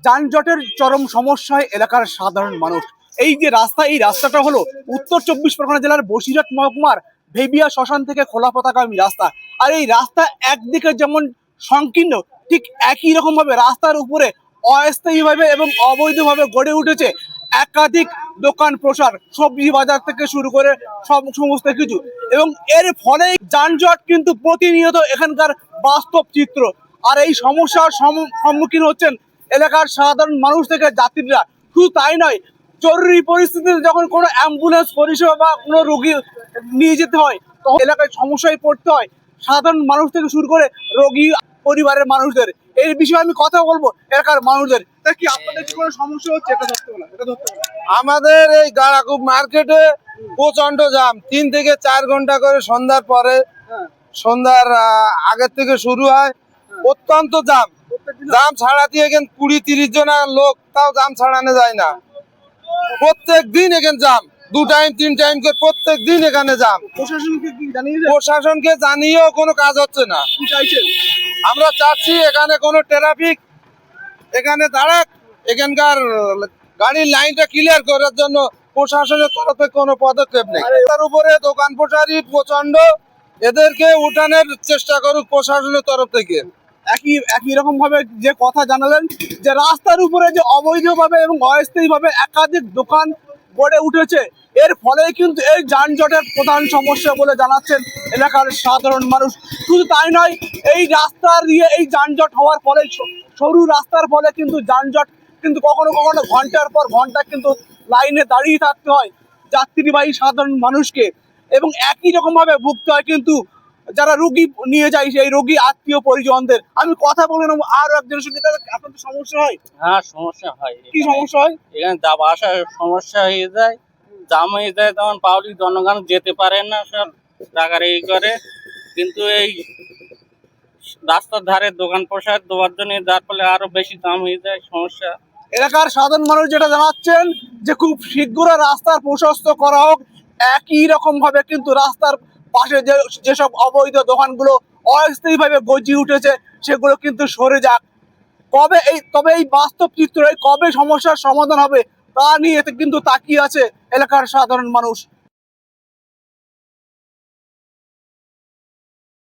যানজটের চরম সমস্যায় এলাকার সাধারণ মানুষ। এই যে রাস্তা, এই রাস্তাটা হলো উত্তর চব্বিশ পরগনা জেলার বসিরহাট মহকুমার ভেবিয়া শ্মশান থেকে খোলা পতাকাগামী রাস্তা। আর এই রাস্তা একদিকে যেমন সংকীর্ণ, ঠিক একই রকম ভাবে রাস্তার উপরে অস্থায়ীভাবে এবং অবৈধভাবে গড়ে উঠেছে একাধিক দোকান প্রসার, সবজি বাজার থেকে শুরু করে সমস্ত কিছু। এবং এর ফলে যানজট কিন্তু প্রতিনিয়ত এখানকার বাস্তব চিত্র। আর এই সমস্যার সম্মুখীন হচ্ছেন এলাকার সাধারণ মানুষ থেকে যাত্রীরা। শুধু তাই নয়, জরুরি পরিস্থিতিতে যখন কোনো অ্যাম্বুলেন্স পরিষেবা বা কোনো রোগী নিয়ে যেতে হয়, তখন এলাকায় সমস্যায় পড়তে হয় সাধারণ মানুষ থেকে শুরু করে রোগী পরিবারের মানুষদের। এই বিষয়ে আমি কথা বলবো এলাকার মানুষদের। তা কি আপনাদের কি কোনো সমস্যা হচ্ছে? এটা ধরতে পারলাম, এটা ধরতে পারলাম। আমাদের এই গাড়াকুপ মার্কেটে প্রচন্ড জাম, 3 থেকে 4 ঘন্টা করে সন্ধ্যার পরে, সন্ধ্যার আগের থেকে শুরু হয়। অত্যন্ত জাম, জাম ছাড়াতে এখানে 20-30 জন লোক, তাও জাম ছাড়ানো যায় না। প্রত্যেক দিন এখানে জাম, 2 টাইম 3 টাইম করে প্রত্যেক দিন এখানে জাম। প্রশাসনকে কি জানিয়েছেন? প্রশাসনকে জানিয়েও কোনো কাজ হচ্ছে না। কি চাইছেন? আমরা চাচ্ছি এখানে কোনো ট্রাফিক এখানে দাঁড়াক, এখানকার গাড়ির লাইনটা ক্লিয়ার করার জন্য প্রশাসনের তরফে কোনো পদক্ষেপ নেই। তার উপরে দোকান প্রসারী প্রচন্ড, এদেরকে উঠানোর চেষ্টা করুক প্রশাসনের তরফ থেকে। একই রকম ভাবে যে কথা জানালেন, যে রাস্তার উপরে যে অবৈধভাবে এবং অস্থায়ীভাবে একাধিক দোকান গড়ে উঠেছে, এর ফলে কিন্তু এই যানজটের প্রধান সমস্যা বলে জানাচ্ছেন এলাকার সাধারণ মানুষ। শুধু তাই নয়, এই রাস্তা দিয়ে এই যানজট হওয়ার ফলে, সরু রাস্তার ফলে কিন্তু যানজট কিন্তু কখনো কখনো ঘন্টার পর ঘন্টা কিন্তু লাইনে দাঁড়িয়ে থাকতে হয় যাত্রীবাহী সাধারণ মানুষকে। এবং একই রকম ভাবে ভুগতে হয় কিন্তু যারা রোগী নিয়ে যায় সেই রোগী আত্মীয় পরিজনদের। আমি কথা বলে নেবো আরো একজনের সঙ্গে। তাহলে আপনাদের সমস্যা হয়? হ্যাঁ, সমস্যা হয়। কি সমস্যা হয়? এখানে যাওয়া আসার সমস্যা হয়ে যায়, জাম হয়ে যায়, তখন পাবলিক জনগণ যেতে পারে না, সব রাগারাগি করে। কিন্তু এই রাস্তার ধারে দোকান প্রসার দেওয়ার জন্য, যার ফলে আরো বেশি জাম হয়ে যায়, সমস্যা। এলাকার সাধারণ মানুষ যেটা জানাচ্ছেন যে খুব শীঘ্র রাস্তার প্রশস্ত করা হোক। একই রকম ভাবে কিন্তু রাস্তার পাশে যেসব অবৈধ দোকানগুলো অস্থায়ীভাবে গজিয়ে উঠেছে সেগুলো কিন্তু সরে যাক। তবে এই বাস্তব চিত্র, কবে সমস্যার সমাধান হবে তা নিয়ে কিন্তু তাকিয়ে আছে এলাকার সাধারণ মানুষ।